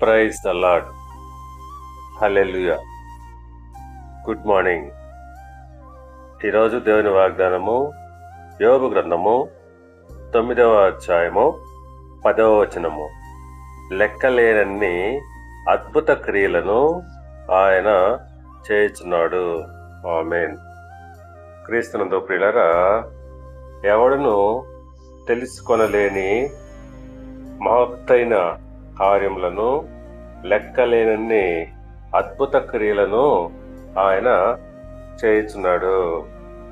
Praise the Lord. Hallelujah. Good morning. ఈరోజు దేవుని వాగ్దానము యోబు గ్రంథము 9వ అధ్యాయము 10వ వచనము. లెక్కలేనన్ని అద్భుత క్రియలను ఆయన చేయుచున్నాడు. ఆమేన్. క్రీస్తునందు ప్రియులారా, ఎవడును తెలుసుకొనలేని మహత్తైన కార్యములను, లెక్కలేనన్ని అద్భుత క్రియలను ఆయన చేయుచున్నాడు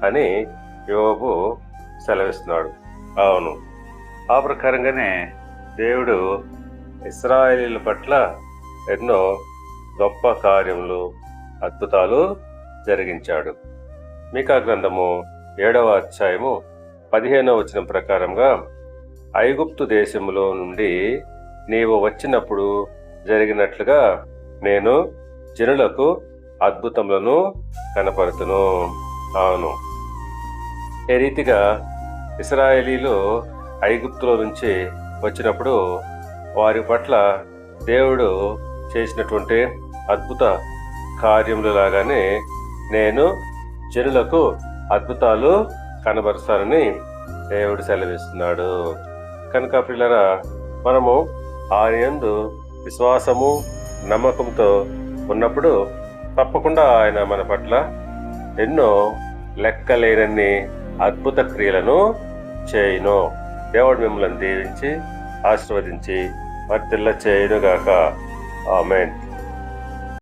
అని యోబు సెలవిస్తున్నాడు. అవును, ఆ ప్రకారంగానే దేవుడు ఇశ్రాయేలీయుల పట్ల ఎన్నో గొప్ప కార్యములు, అద్భుతాలు జరిగించాడు. మీకా గ్రంథము 7వ అధ్యాయము 15వ వచనం ప్రకారంగా, ఐగుప్తు దేశములో నుండి నీవు వచ్చినప్పుడు జరిగినట్లుగా నేను జనులకు అద్భుతములను కనపరుతును. అవును, ఏ రీతిగా ఇశ్రాయేలీలు ఐగుప్తులో నుంచి వచ్చినప్పుడు వారి పట్ల దేవుడు చేసినటువంటి అద్భుత కార్యములు లాగానే నేను జనులకు అద్భుతాలు కనబరుస్తానని దేవుడు సెలవిస్తున్నాడు. కనుక ప్రియులారా, మనము ఆయన యందు విశ్వాసము, నమ్మకంతో ఉన్నప్పుడు తప్పకుండా ఆయన మన పట్ల ఎన్నో లెక్కలేనన్ని అద్భుత క్రియలను చేయును. దేవుడు మిమ్మల్ని దీవించి ఆశీర్వదించి వర్ధిల్ల చేయునుగాక. ఆమేన్.